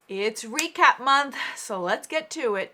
It's recap month, so let's get to it.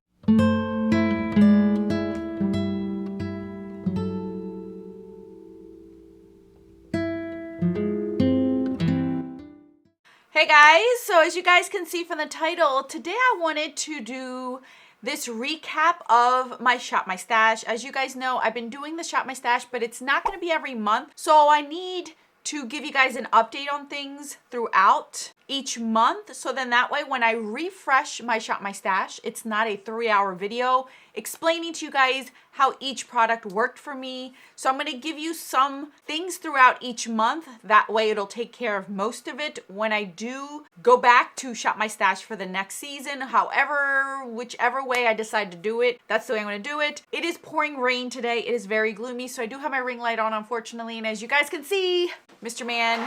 Hey guys, so as you guys can see from the title, today I wanted to do this recap of my Shop My Stash. As you guys know, I've been doing the Shop My Stash, but it's not going to be every month. So I need to give you guys an update on things throughout each month. So then that way, when I refresh my Shop My Stash, it's not a 3-hour video explaining to you guys how each product worked for me. So I'm going to give you some things throughout each month. That way it'll take care of most of it when I do go back to Shop My Stash for the next season. However, whichever way I decide to do it, that's the way I'm going to do it. It is pouring rain today. It is very gloomy, so I do have my ring light on, unfortunately. And as you guys can see, Mr. Man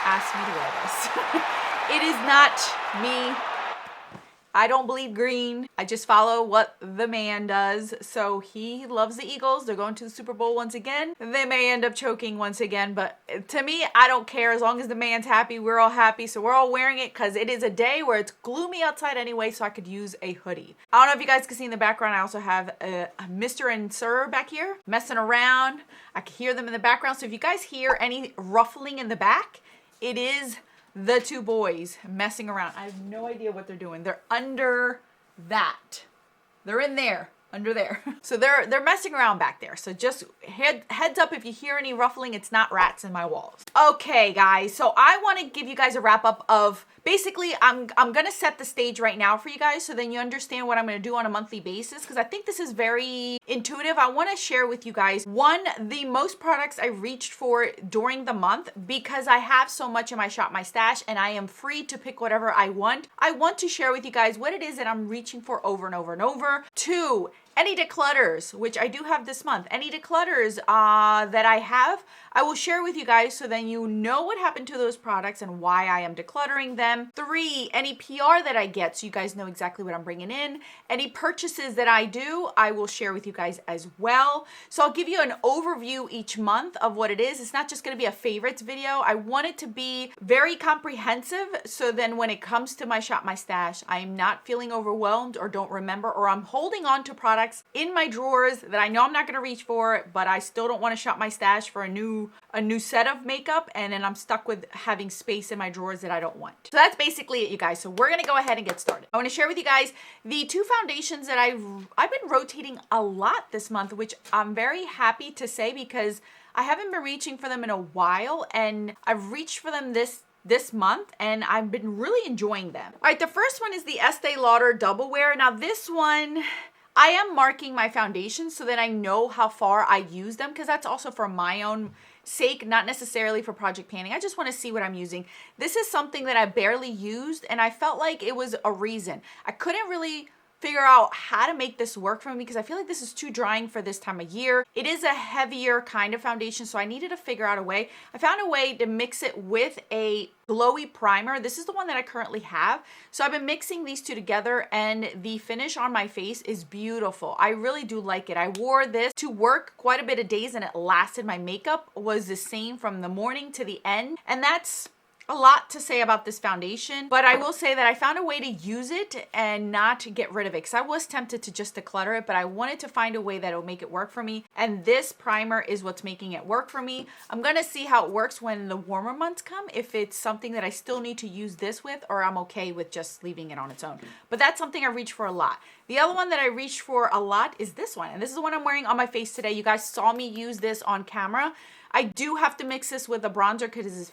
asked me to wear this. It is not me. I don't bleed green. I just follow what the man does. So he loves the Eagles. They're going to the Super Bowl once again. They may end up choking once again, but to me, I don't care. As long as the man's happy, we're all happy. So we're all wearing it because it is a day where it's gloomy outside anyway, so I could use a hoodie. I don't know if you guys can see in the background, I also have a Mr. and Sir back here messing around. I can hear them in the background. So if you guys hear any ruffling in the back, it is the two boys messing around. I have no idea what they're doing. They're under that. They're in there, under there. So they're messing around back there. So just heads up, if you hear any ruffling, it's not rats in my walls. Okay, guys. So I want to give you guys a wrap up of basically, I'm going to set the stage right now for you guys so then you understand what I'm going to do on a monthly basis, because I think this is very intuitive. I want to share with you guys, one, the most products I reached for during the month, because I have so much in my Shop My Stash and I am free to pick whatever I want. I want to share with you guys what it is that I'm reaching for over and over and over. Two, any declutters, which I do have this month. Any declutters that I have, I will share with you guys so then you know what happened to those products and why I am decluttering them. Three, any PR that I get so you guys know exactly what I'm bringing in. Any purchases that I do, I will share with you guys as well. So I'll give you an overview each month of what it is. It's not just going to be a favorites video. I want it to be very comprehensive so then when it comes to my Shop My Stash, I am not feeling overwhelmed or don't remember, or I'm holding on to products in my drawers that I know I'm not going to reach for, but I still don't want to shop my stash for a new set of makeup, and then I'm stuck with having space in my drawers that I don't want. So that's basically it, you guys. So we're going to go ahead and get started. I want to share with you guys the two foundations that I've been rotating a lot this month, which I'm very happy to say because I haven't been reaching for them in a while, and I've reached for them this month and I've been really enjoying them. All right, the first one is the Estee Lauder Double Wear. Now this one, I am marking my foundations so that I know how far I use them, because that's also for my own sake, not necessarily for project panning. I just want to see what I'm using. This is something that I barely used and I felt like it was a reason. I couldn't really figure out how to make this work for me because I feel like this is too drying for this time of year. It is a heavier kind of foundation, so I needed to figure out a way. I found a way to mix it with a glowy primer. This is the one that I currently have. So I've been mixing these two together and the finish on my face is beautiful. I really do like it. I wore this to work quite a bit of days and it lasted. My makeup was the same from the morning to the end, and that's a lot to say about this foundation, but I will say that I found a way to use it and not get rid of it, because I was tempted to just declutter it, but I wanted to find a way that will make it work for me, and this primer is what's making it work for me. I'm gonna see how it works when the warmer months come, if it's something that I still need to use this with, or I'm okay with just leaving it on its own. But that's something I reach for a lot. The other one that I reach for a lot is this one, and this is the one I'm wearing on my face today. You guys saw me use this on camera. I do have to mix this with a bronzer because this is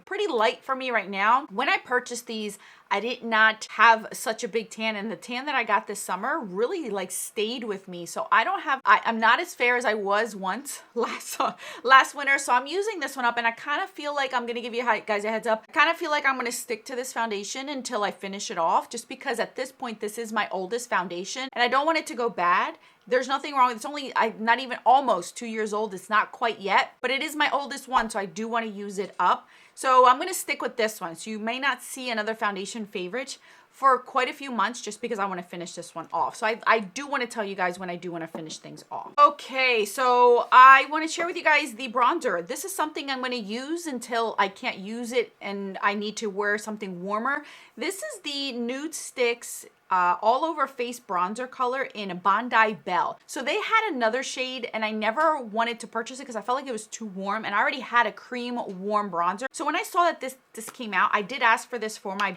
pretty light for me right now. When I purchased these, I did not have such a big tan, and the tan that I got this summer really like stayed with me. So I'm not as fair as I was once last winter. So I'm using this one up, and I kind of feel like I'm going to give you guys a heads up. I kind of feel like I'm going to stick to this foundation until I finish it off, just because at this point, this is my oldest foundation and I don't want it to go bad. There's nothing wrong. It's only, not even almost 2 years old. It's not quite yet, but it is my oldest one. So I do want to use it up. So I'm going to stick with this one. So you may not see another foundation favorite for quite a few months just because I want to finish this one off. So I do want to tell you guys when I do want to finish things off. Okay, so I want to share with you guys the bronzer. This is something I'm going to use until I can't use it and I need to wear something warmer. This is the Nude Sticks all over face bronzer color in Bondi Bell. So they had another shade and I never wanted to purchase it because I felt like it was too warm, and I already had a cream warm bronzer. So when I saw that this came out, I did ask for this for my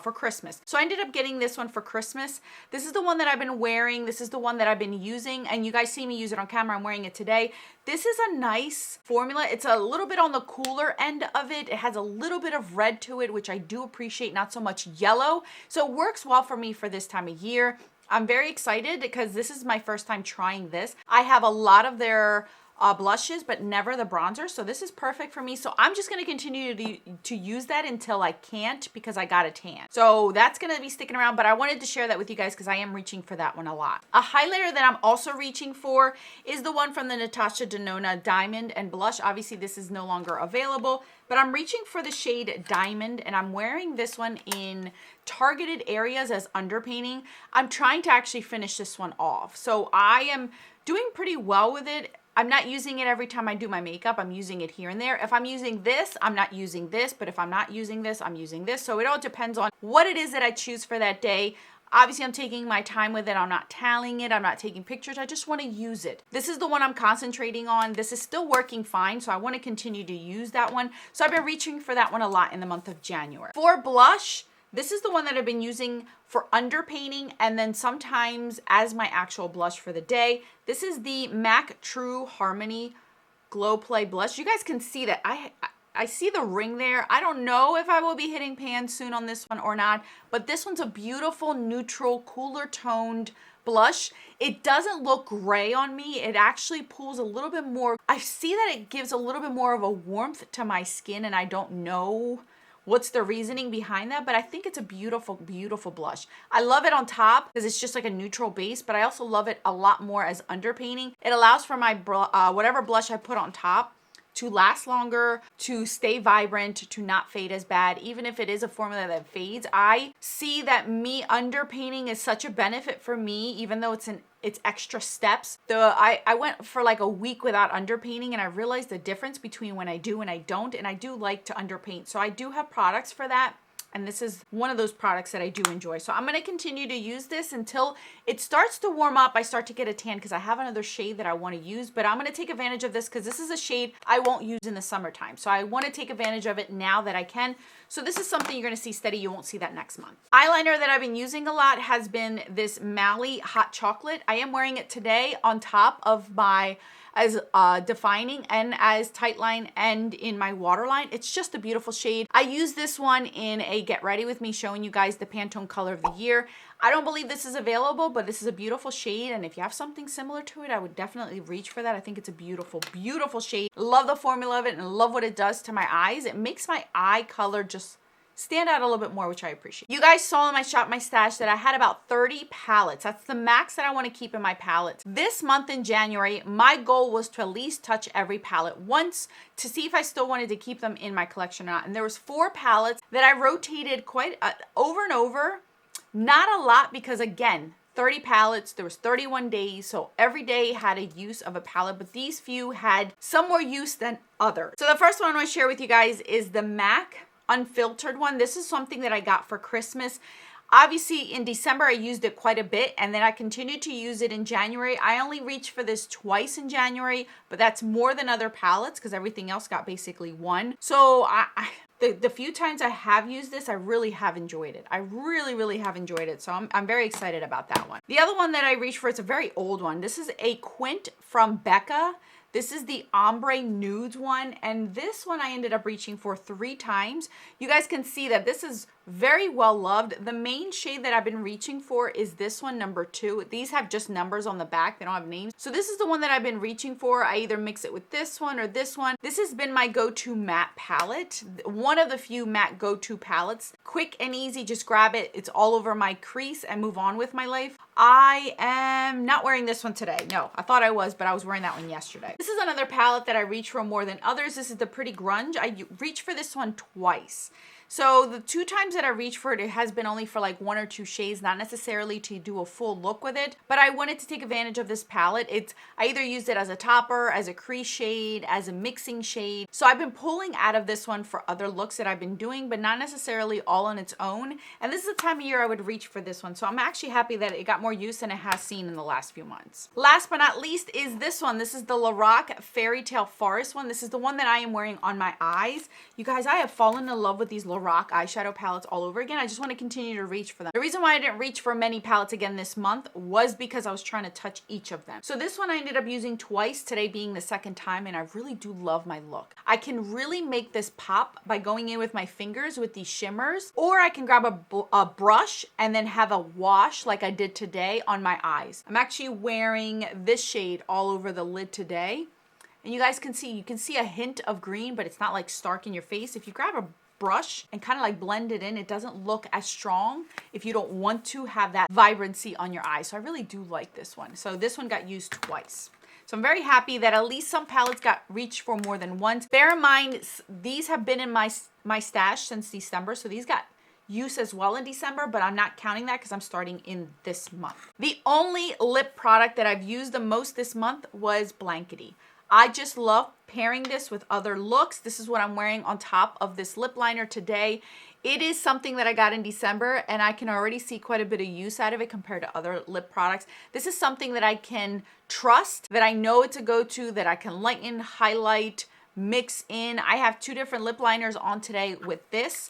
for Christmas. So I ended up getting this one for Christmas. This is the one that I've been wearing. This is the one that I've been using, and you guys see me use it on camera. I'm wearing it today. This is a nice formula. It's a little bit on the cooler end of it. It has a little bit of red to it, which I do appreciate, not so much yellow. So it works well for me for this time of year. I'm very excited because this is my first time trying this. I have a lot of their blushes, but never the bronzer. So this is perfect for me. So I'm just going to continue to use that until I can't because I got a tan. So that's going to be sticking around, but I wanted to share that with you guys because I am reaching for that one a lot. A highlighter that I'm also reaching for is the one from the Natasha Denona Diamond and Blush. Obviously this is no longer available, but I'm reaching for the shade Diamond, and I'm wearing this one in targeted areas as underpainting. I'm trying to actually finish this one off. So I am doing pretty well with it. I'm not using it every time I do my makeup. I'm using it here and there. If I'm using this, I'm not using this, but if I'm not using this, I'm using this. So it all depends on what it is that I choose for that day. Obviously, I'm taking my time with it. I'm not tallying it. I'm not taking pictures. I just want to use it. This is the one I'm concentrating on. This is still working fine, so I want to continue to use that one. So I've been reaching for that one a lot in the month of January. For blush, this is the one that I've been using for underpainting and then sometimes as my actual blush for the day. This is the MAC True Harmony Glow Play Blush. You guys can see that I see the ring there. I don't know if I will be hitting pan soon on this one or not, but this one's a beautiful, neutral, cooler toned blush. It doesn't look gray on me. It actually pulls a little bit more. I see that it gives a little bit more of a warmth to my skin, and I don't know what's the reasoning behind that, but I think it's a beautiful, beautiful blush. I love it on top because it's just like a neutral base, but I also love it a lot more as underpainting. It allows for my whatever blush I put on top to last longer, to stay vibrant, to not fade as bad. Even if it is a formula that fades, I see that me underpainting is such a benefit for me, even though it's extra steps. I went for like a week without underpainting, and I realized the difference between when I do and I don't, and I do like to underpaint. So I do have products for that. And this is one of those products that I do enjoy. So I'm going to continue to use this until it starts to warm up. I start to get a tan because I have another shade that I want to use, but I'm going to take advantage of this because this is a shade I won't use in the summertime. So I want to take advantage of it now that I can. So this is something you're going to see steady. You won't see that next month. Eyeliner that I've been using a lot has been this Mally Hot Chocolate. I am wearing it today on top of my as defining and as tightline and in my waterline. It's just a beautiful shade. I use this one in a Get Ready With Me, showing you guys the Pantone color of the year. I don't believe this is available, but this is a beautiful shade, and if you have something similar to it, I would definitely reach for that. I think it's a beautiful, beautiful shade. Love the formula of it and love what it does to my eyes. It makes my eye color just stand out a little bit more, which I appreciate. You guys saw in my Shop My Stash that I had about 30 palettes. That's the max that I want to keep in my palettes. This month in January, my goal was to at least touch every palette once to see if I still wanted to keep them in my collection or not. And there was 4 palettes that I rotated quite over and over. Not a lot because, again, 30 palettes, there was 31 days, so every day had a use of a palette, but these few had some more use than others. So the first one I want to share with you guys is the MAC Unfiltered one. This is something that I got for Christmas. Obviously in December I used it quite a bit, and then I continued to use it in January. I only reached for this twice in January, but that's more than other palettes because everything else got basically one. So the few times I have used this, I really have enjoyed it. I really, really have enjoyed it. So I'm very excited about that one. The other one that I reached for, it's a very old one. This is a Quint from Becca. This is the Ombre Nudes one, and this one I ended up reaching for 3 times. You guys can see that this is very well loved. The main shade that I've been reaching for is this one, number 2. These have just numbers on the back. They don't have names. So this is the one that I've been reaching for. I either mix it with this one or this one. This has been my go-to matte palette. One of the few matte go-to palettes. Quick and easy, just grab it. It's all over my crease and move on with my life. I am not wearing this one today. No, I thought I was, but I was wearing that one yesterday. This is another palette that I reach for more than others. This is the Pretty Grunge. I reached for this one twice. So the 2 times that I reached for it, it has been only for like 1 or 2 shades, not necessarily to do a full look with it, but I wanted to take advantage of this palette. I either used it as a topper, as a crease shade, as a mixing shade. So I've been pulling out of this one for other looks that I've been doing, but not necessarily all on its own. And this is the time of year I would reach for this one. So I'm actually happy that it got more use than it has seen in the last few months. Last but not least is this one. This is the Lorac Fairy Tale Forest one. This is the one that I am wearing on my eyes. You guys, I have fallen in love with these Lorac eyeshadow palettes all over again. I just want to continue to reach for them. The reason why I didn't reach for many palettes again this month was because I was trying to touch each of them. So this one I ended up using twice, today being the second time, and I really do love my look. I can really make this pop by going in with my fingers with these shimmers, or I can grab a brush and then have a wash like I did today on my eyes. I'm actually wearing this shade all over the lid today. And you guys can see a hint of green, but it's not like stark in your face. If you grab a brush and kind of like blend it in, it doesn't look as strong if you don't want to have that vibrancy on your eyes. So I really do like this one. So this one got used twice. So I'm very happy that at least some palettes got reached for more than once. Bear in mind, these have been in my stash since December, so these got use as well in December, but I'm not counting that because I'm starting in this month. The only lip product that I've used the most this month was Blankety. I just love pairing this with other looks. This is what I'm wearing on top of this lip liner today. It is something that I got in December, and I can already see quite a bit of use out of it compared to other lip products. This is something that I can trust, that I know it's a go-to, that I can lighten, highlight, mix in. I have 2 different lip liners on today with this,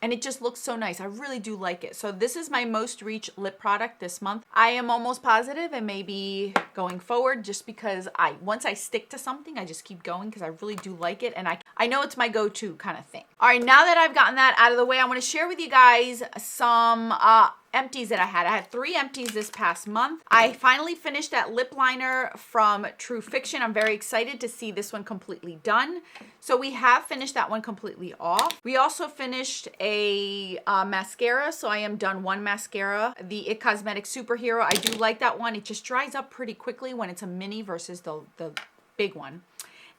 and it just looks so nice. I really do like it. So this is my most reached lip product this month. I am almost positive, and maybe going forward, just because once I stick to something, I just keep going because I really do like it, and I know it's my go-to kind of thing. All right, now that I've gotten that out of the way, I want to share with you guys some empties that I had. I had 3 empties this past month. I finally finished that lip liner from True Fiction. I'm very excited to see this one completely done. So we have finished that one completely off. We also finished a mascara. So I am done 1 mascara, the It Cosmetics Superhero. I do like that one. It just dries up pretty quickly when it's a mini versus the big one.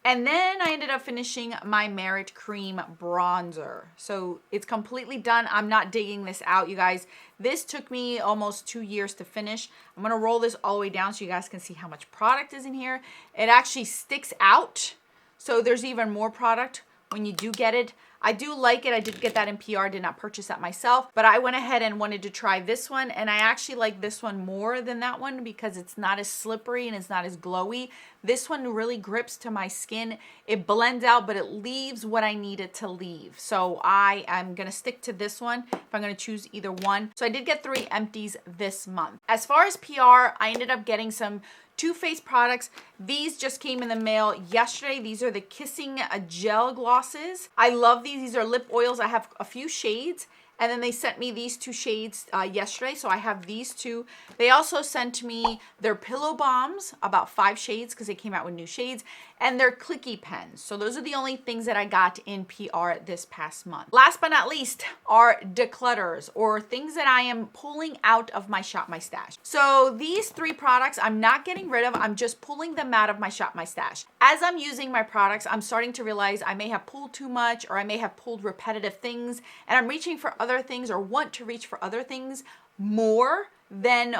And then I ended up finishing my Merit Cream Bronzer. So it's completely done. I'm not digging this out, you guys. This took me almost 2 years to finish. I'm going to roll this all the way down so you guys can see how much product is in here. It actually sticks out. So there's even more product when you do get it. I do like it. I did get that in PR, did not purchase that myself, but I went ahead and wanted to try this one, and I actually like this one more than that one because it's not as slippery and it's not as glowy. This one really grips to my skin. It blends out, but it leaves what I need it to leave. So I am going to stick to this one if I'm going to choose either one. So I did get 3 empties this month. As far as PR, I ended up getting some Too Faced products. These just came in the mail yesterday. These are the Kissing Gel Glosses. I love these. These are lip oils. I have a few shades, and then they sent me these 2 shades yesterday, so I have these 2. They also sent me their Pillow Bombs, about 5 shades because they came out with new shades, and their Clicky Pens. So those are the only things that I got in PR this past month. Last but not least are declutters, or things that I am pulling out of my Shop My Stash. So these 3 products I'm not getting rid of, I'm just pulling them out of my Shop My Stash. As I'm using my products, I'm starting to realize I may have pulled too much, or I may have pulled repetitive things, and I'm reaching for other things, or want to reach for other things more than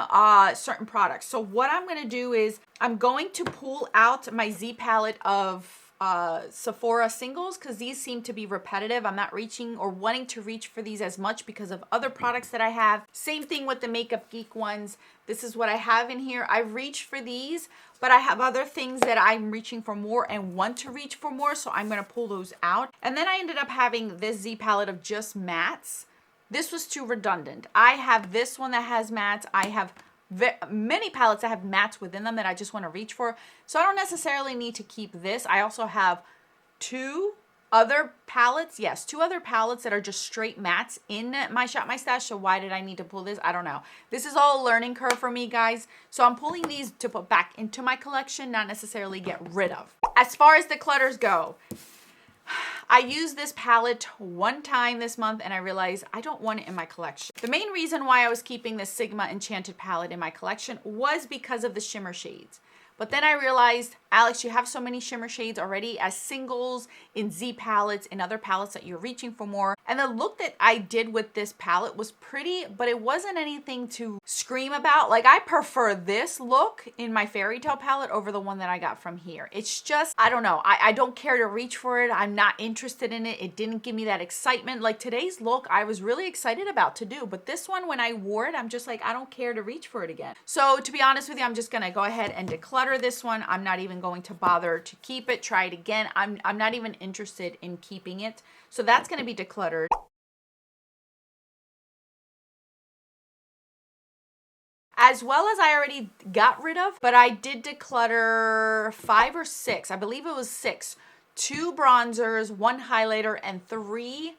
certain products. So what I'm going to do is I'm going to pull out my Z palette of Sephora singles because these seem to be repetitive. I'm not reaching or wanting to reach for these as much because of other products that I have. Same thing with the Makeup Geek ones. This is what I have in here. I've reached for these, but I have other things that I'm reaching for more and want to reach for more, so I'm going to pull those out. And then I ended up having this Z palette of just mattes. This was too redundant. I have this one that has mattes. I have many palettes that have mattes within them that I just want to reach for. So I don't necessarily need to keep this. I also have 2 other palettes. Yes, 2 other palettes that are just straight mattes in my Shop My Stash. So why did I need to pull this? I don't know. This is all a learning curve for me, guys. So I'm pulling these to put back into my collection, not necessarily get rid of. As far as declutters go, I used this palette 1 time this month and I realized I don't want it in my collection. The main reason why I was keeping this Sigma Enchanted palette in my collection was because of the shimmer shades. But then I realized, Alex, you have so many shimmer shades already as singles in Z palettes, in other palettes that you're reaching for more. And the look that I did with this palette was pretty, but it wasn't anything to scream about. Like, I prefer this look in my Fairy Tale palette over the one that I got from here. It's just, I don't know. I don't care to reach for it. I'm not interested in it. It didn't give me that excitement. Like today's look, I was really excited about to do, but this one, when I wore it, I'm just like, I don't care to reach for it again. So to be honest with you, I'm just gonna go ahead and declutter this one. I'm not even going to bother to keep it, try it again. I'm not even interested in keeping it. So that's gonna be decluttered. As well as I already got rid of, but I did declutter 5 or 6. I believe it was 6. 2 bronzers, 1 highlighter, and 3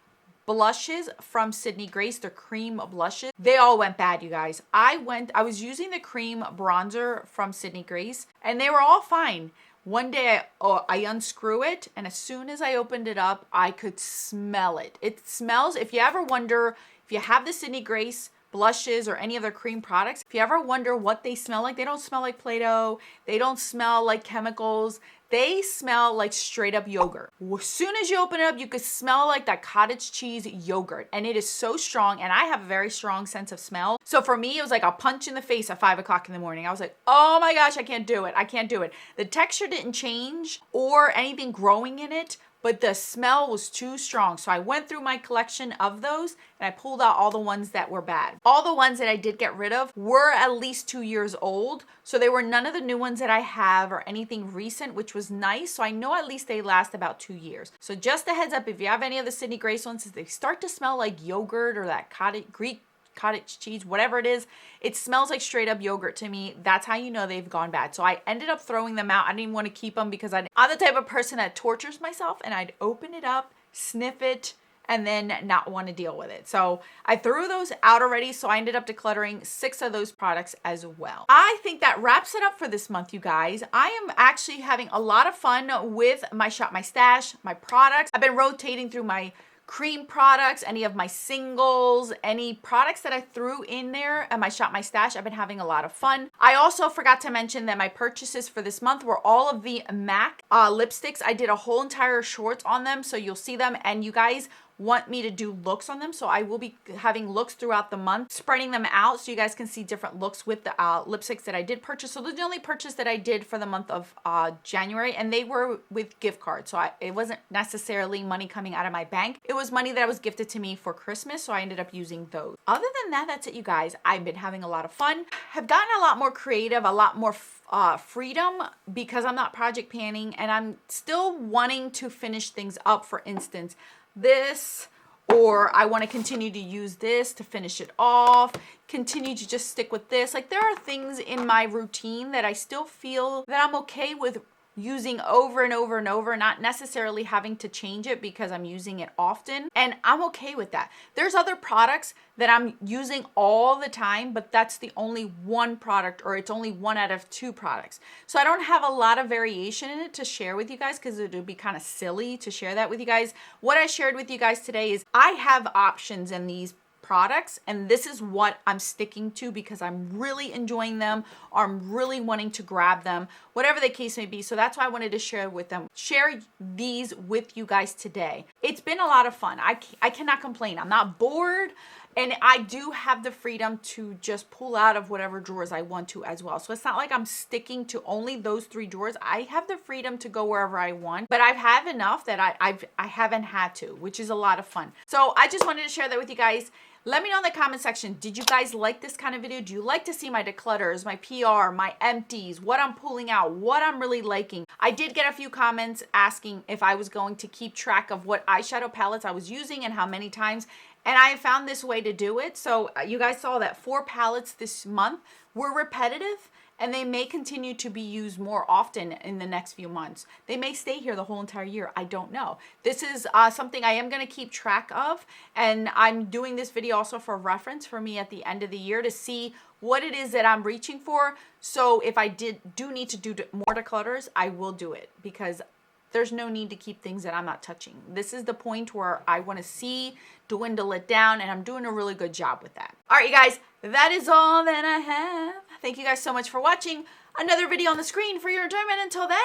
blushes from Sydney Grace, the cream blushes. They all went bad, you guys. I was using the cream bronzer from Sydney Grace and they were all fine. One day I unscrew it, and as soon as I opened it up, I could smell it. It smells, if you ever wonder, if you have the Sydney Grace blushes or any other cream products, if you ever wonder what they smell like, they don't smell like Play-Doh. They don't smell like chemicals. They smell like straight up yogurt. As soon as you open it up, you could smell like that cottage cheese yogurt. And it is so strong. And I have a very strong sense of smell. So for me, it was like a punch in the face at 5 o'clock in the morning. I was like, oh my gosh, I can't do it. I can't do it. The texture didn't change or anything growing in it, but the smell was too strong. So I went through my collection of those and I pulled out all the ones that were bad. All the ones that I did get rid of were at least 2 years old. So they were none of the new ones that I have or anything recent, which was nice. So I know at least they last about 2 years. So just a heads up, if you have any of the Sydney Grace ones, if they start to smell like yogurt or that Greek cottage cheese, whatever it is, it smells like straight up yogurt to me. That's how you know they've gone bad. So I ended up throwing them out. I didn't even want to keep them because I'm the type of person that tortures myself, and I'd open it up, sniff it, and then not want to deal with it. So I threw those out already. So I ended up decluttering 6 of those products as well. I think that wraps it up for this month, you guys. I am actually having a lot of fun with my Shop My Stash, my products. I've been rotating through my cream products, any of my singles, any products that I threw in there at my Shop My Stash. I've been having a lot of fun. I also forgot to mention that my purchases for this month were all of the MAC lipsticks. I did a whole entire shorts on them, so you'll see them, and you guys want me to do looks on them, so I will be having looks throughout the month, spreading them out so you guys can see different looks with the lipsticks that I did purchase. So those are the only purchase that I did for the month of January, and they were with gift cards, so it wasn't necessarily money coming out of my bank. It was money that was gifted to me for Christmas, so I ended up using those. Other than that, that's it, you guys. I've been having a lot of fun, have gotten a lot more creative, a lot more freedom because I'm not project panning, and I'm still wanting to finish things up. For instance, this, or I want to continue to use this to finish it off, continue to just stick with this. Like, there are things in my routine that I still feel that I'm okay with using over and over and over, not necessarily having to change it because I'm using it often, and I'm okay with that. There's other products that I'm using all the time, but that's the only one product, or it's only 1 out of 2 products. So I don't have a lot of variation in it to share with you guys because it would be kind of silly to share that with you guys. What I shared with you guys today is I have options in these products, and this is what I'm sticking to because I'm really enjoying them, or I'm really wanting to grab them, whatever the case may be. So that's why I wanted to share these with you guys today. It's been a lot of fun. I cannot complain. I'm not bored. And I do have the freedom to just pull out of whatever drawers I want to as well. So it's not like I'm sticking to only those 3 drawers. I have the freedom to go wherever I want, but I've had enough that I haven't had to, which is a lot of fun. So I just wanted to share that with you guys. Let me know in the comment section, did you guys like this kind of video? Do you like to see my declutters, my PR, my empties, what I'm pulling out, what I'm really liking? I did get a few comments asking if I was going to keep track of what eyeshadow palettes I was using and how many times. And I found this way to do it. So you guys saw that 4 palettes this month were repetitive, and they may continue to be used more often in the next few months. They may stay here the whole entire year. I don't know. This is something I am going to keep track of, and I'm doing this video also for reference for me at the end of the year to see what it is that I'm reaching for. So if I do need to do more declutters, I will do it because there's no need to keep things that I'm not touching. This is the point where I want to dwindle it down, and I'm doing a really good job with that. All right, you guys, that is all that I have. Thank you guys so much for watching. another video on the screen for your enjoyment. Until then,